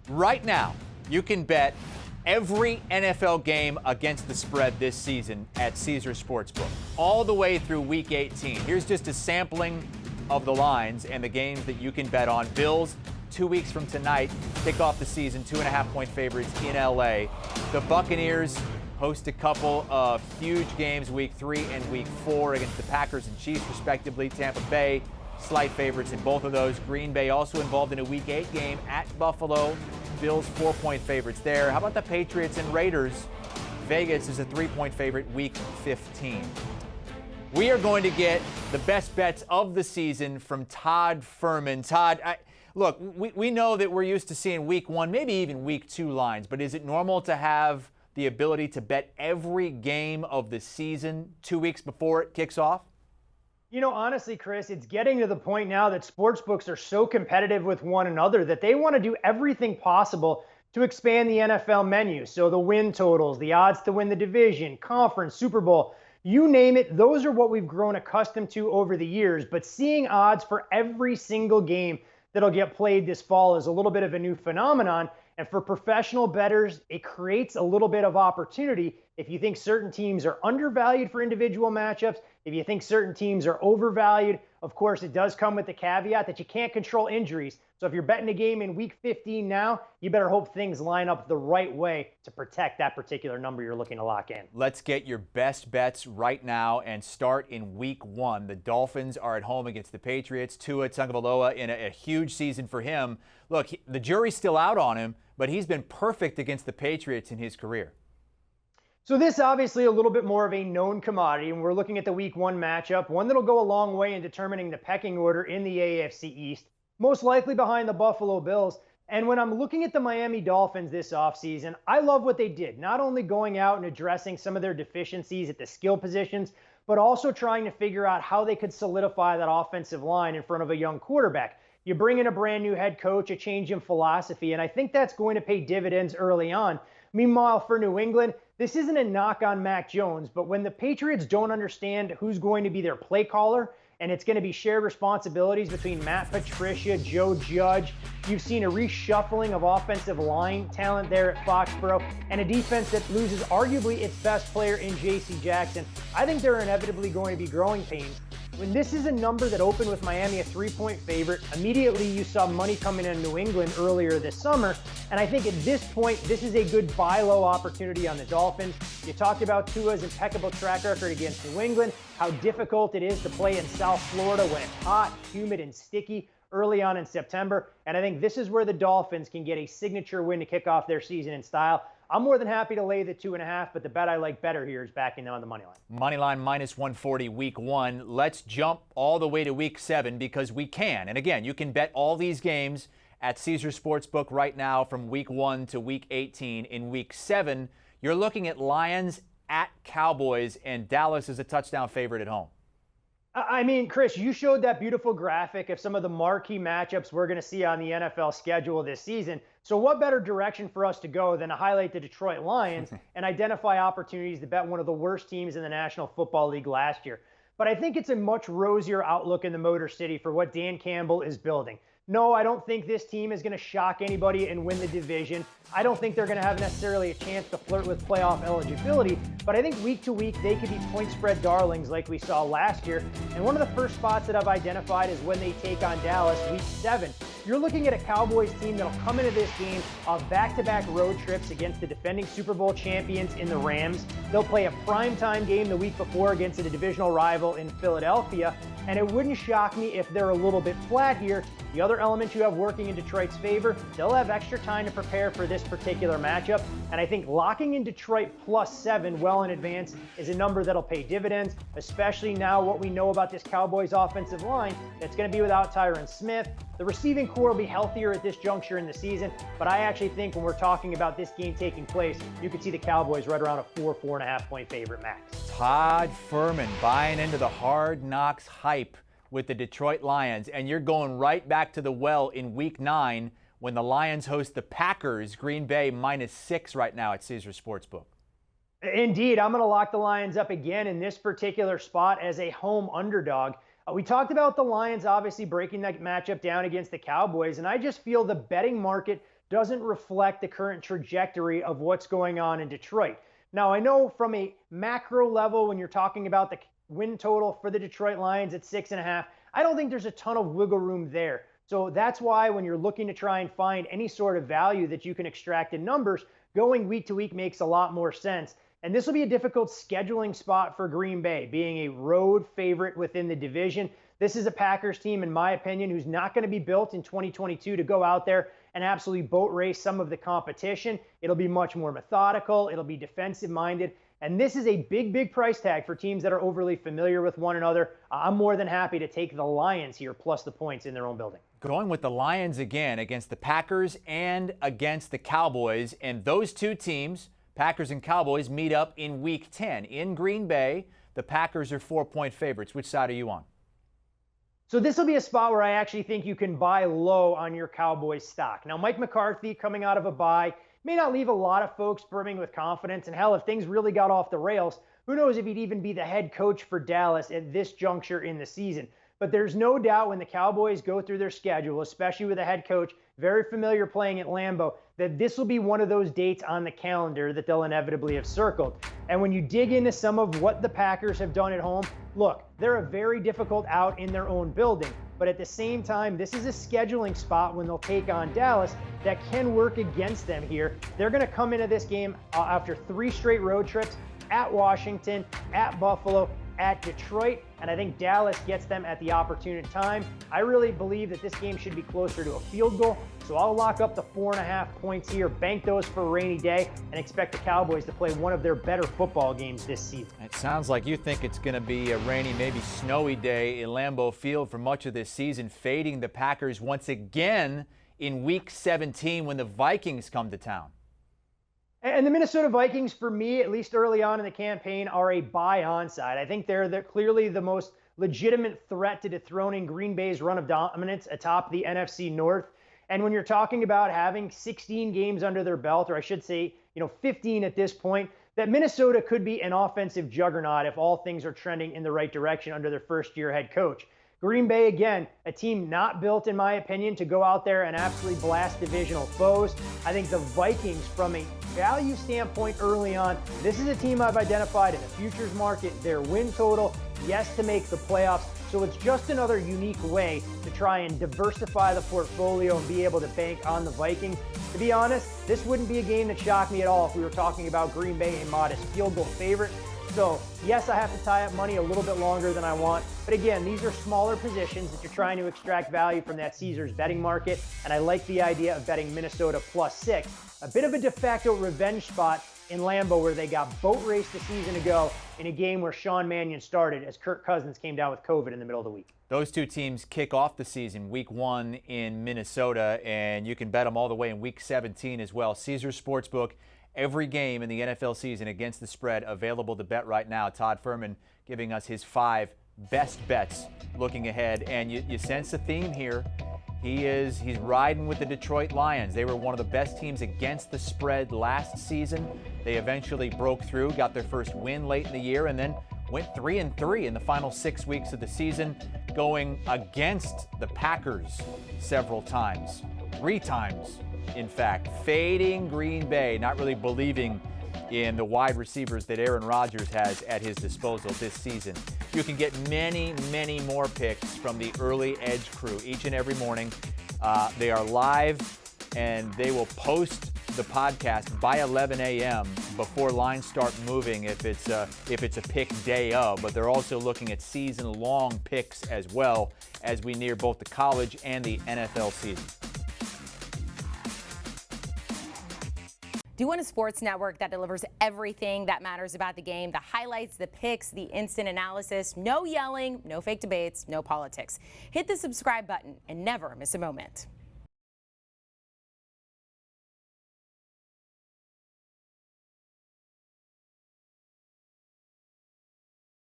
Right now, you can bet every NFL game against the spread this season at Caesars Sportsbook, all the way through Week 18. Here's just a sampling of the lines and the games that you can bet on. Bills, 2 weeks from tonight, kick off the season, 2.5-point favorites in L.A. The Buccaneers host a couple of huge games, Week 3 and Week 4, against the Packers and Chiefs, respectively. Tampa Bay, slight favorites in both of those. Green Bay also involved in a Week 8 game at Buffalo. Bills 4-point favorites there. How about the Patriots and Raiders? Vegas is a 3-point favorite Week 15. We are going to get the best bets of the season from Todd Fuhrman. Todd, look, we know that we're used to seeing Week 1, maybe even Week 2 lines, but is it normal to have the ability to bet every game of the season 2 weeks before it kicks off? You know, honestly, Chris, it's getting to the point now that sports books are so competitive with one another that they want to do everything possible to expand the NFL menu. So the win totals, the odds to win the division, conference, Super Bowl, you name it, those are what we've grown accustomed to over the years. But seeing odds for every single game that'll get played this fall is a little bit of a new phenomenon. And for professional bettors, it creates a little bit of opportunity if you think certain teams are undervalued for individual matchups, if you think certain teams are overvalued. Of course, it does come with the caveat that you can't control injuries. So if you're betting a game in Week 15 now, you better hope things line up the right way to protect that particular number you're looking to lock in. Let's get your best bets right now and start in Week 1. The Dolphins are at home against the Patriots. Tua Tagovailoa in a huge season for him. Look, the jury's still out on him, but he's been perfect against the Patriots in his career. So this obviously a little bit more of a known commodity, and we're looking at the Week 1 matchup, one that'll go a long way in determining the pecking order in the AFC East, most likely behind the Buffalo Bills. And when I'm looking at the Miami Dolphins this offseason, I love what they did, not only going out and addressing some of their deficiencies at the skill positions, but also trying to figure out how they could solidify that offensive line in front of a young quarterback. You bring in a brand new head coach, a change in philosophy, and I think that's going to pay dividends early on. Meanwhile, for New England, this isn't a knock on Mac Jones, but when the Patriots don't understand who's going to be their play caller, and it's going to be shared responsibilities between Matt Patricia, Joe Judge, you've seen a reshuffling of offensive line talent there at Foxborough, and a defense that loses arguably its best player in J.C. Jackson. I think there are inevitably going to be growing pains. When this is a number that opened with Miami a 3-point favorite, immediately you saw money coming in New England earlier this summer. And I think at this point, this is a good buy low opportunity on the Dolphins. You talked about Tua's impeccable track record against New England, how difficult it is to play in South Florida when it's hot, humid, and sticky early on in September. And I think this is where the Dolphins can get a signature win to kick off their season in style. I'm more than happy to lay the 2.5, but the bet I like better here is backing them on the money line. Money line minus 140 Week 1. Let's jump all the way to Week 7 because we can. And again, you can bet all these games at Caesars Sportsbook right now from Week 1 to Week 18. In Week 7, you're looking at Lions at Cowboys, and Dallas is a touchdown favorite at home. I mean, Chris, you showed that beautiful graphic of some of the marquee matchups we're going to see on the NFL schedule this season. So what better direction for us to go than to highlight the Detroit Lions and identify opportunities to bet one of the worst teams in the National Football League last year. But I think it's a much rosier outlook in the Motor City for what Dan Campbell is building. No, I don't think this team is going to shock anybody and win the division. I don't think they're going to have necessarily a chance to flirt with playoff eligibility, but I think week to week they could be point spread darlings like we saw last year. And one of the first spots that I've identified is when they take on Dallas Week 7. You're looking at a Cowboys team that'll come into this game off back-to-back road trips against the defending Super Bowl champions in the Rams. They'll play a primetime game the week before against a divisional rival in Philadelphia, and it wouldn't shock me if they're a little bit flat here. The other element you have working in Detroit's favor, they'll have extra time to prepare for this particular matchup, and I think locking in Detroit +7 well in advance is a number that'll pay dividends, especially now what we know about this Cowboys offensive line that's going to be without Tyron Smith. The receiving core will be healthier at this juncture in the season, but I actually think when we're talking about this game taking place, you could see the Cowboys right around a 4.5 point favorite max. Todd Fuhrman buying into the Hard Knocks hype with the Detroit Lions, and you're going right back to the well in Week 9 when the Lions host the Packers. Green Bay -6 right now at Caesars Sportsbook. Indeed, I'm going to lock the Lions up again in this particular spot as a home underdog. We talked about the Lions obviously breaking that matchup down against the Cowboys, and I just feel the betting market doesn't reflect the current trajectory of what's going on in Detroit. Now, I know from a macro level, when you're talking about the win total for the Detroit Lions at 6.5, I don't think there's a ton of wiggle room there. So that's why when you're looking to try and find any sort of value that you can extract in numbers, going week to week makes a lot more sense. And this will be a difficult scheduling spot for Green Bay, being a road favorite within the division. This is a Packers team, in my opinion, who's not going to be built in 2022 to go out there and absolutely boat race some of the competition. It'll be much more methodical. It'll be defensive minded. And this is a big, big price tag for teams that are overly familiar with one another. I'm more than happy to take the Lions here plus the points in their own building. Going with the Lions again against the Packers and against the Cowboys. And those two teams, Packers and Cowboys, meet up in Week 10 in Green Bay. The Packers are 4-point favorites. Which side are you on? So this will be a spot where I actually think you can buy low on your Cowboys stock. Now, Mike McCarthy coming out of a bye may not leave a lot of folks brimming with confidence. And hell, if things really got off the rails, who knows if he'd even be the head coach for Dallas at this juncture in the season. But there's no doubt when the Cowboys go through their schedule, especially with a head coach very familiar playing at Lambeau, that this will be one of those dates on the calendar that they'll inevitably have circled. And when you dig into some of what the Packers have done at home, look, they're a very difficult out in their own building. But at the same time, this is a scheduling spot when they'll take on Dallas that can work against them here. They're going to come into this game after 3 straight road trips at Washington, at Buffalo, at Detroit, and I think Dallas gets them at the opportune time. I really believe that this game should be closer to a field goal, so I'll lock up the 4.5 points here, bank those for a rainy day, and expect the Cowboys to play one of their better football games this season. It sounds like you think it's going to be a rainy, maybe snowy day in Lambeau Field for much of this season, fading the Packers once again in Week 17 when the Vikings come to town. And the Minnesota Vikings, for me, at least early on in the campaign, are a buy-on side. I think they're clearly the most legitimate threat to dethroning Green Bay's run of dominance atop the NFC North. And when you're talking about having 16 games under their belt, or I should say, 15 at this point, that Minnesota could be an offensive juggernaut if all things are trending in the right direction under their first-year head coach. Green Bay, again, a team not built, in my opinion, to go out there and absolutely blast divisional foes. I think the Vikings, from a value standpoint early on, this is a team I've identified in the futures market, their win total, yes, to make the playoffs. So it's just another unique way to try and diversify the portfolio and be able to bank on the Vikings. To be honest, this wouldn't be a game that shocked me at all if we were talking about Green Bay, a modest field goal favorite. So, yes, I have to tie up money a little bit longer than I want. But again, these are smaller positions that you're trying to extract value from that Caesars betting market. And I like the idea of betting Minnesota +6. A bit of a de facto revenge spot in Lambeau where they got boat raced a season ago in a game where Sean Mannion started as Kirk Cousins came down with COVID in the middle of the week. Those two teams kick off the season Week 1 in Minnesota, and you can bet them all the way in Week 17 as well. Caesars Sportsbook. Every game in the NFL season against the spread available to bet right now. Todd Fuhrman giving us his 5 best bets looking ahead. And you sense a theme here. He's riding with the Detroit Lions. They were one of the best teams against the spread last season. They eventually broke through, got their first win late in the year, and then went 3-3 in the final 6 weeks of the season, going against the Packers several times, 3 times. In fact, fading Green Bay, not really believing in the wide receivers that Aaron Rodgers has at his disposal this season. You can get many, many more picks from the Early Edge crew each and every morning. They are live, and they will post the podcast by 11 a.m. before lines start moving if it's a pick day of. But they're also looking at season-long picks as well as we near both the college and the NFL season. Do you want a sports network that delivers everything that matters about the game? The highlights, the picks, the instant analysis, no yelling, no fake debates, no politics. Hit the subscribe button and never miss a moment.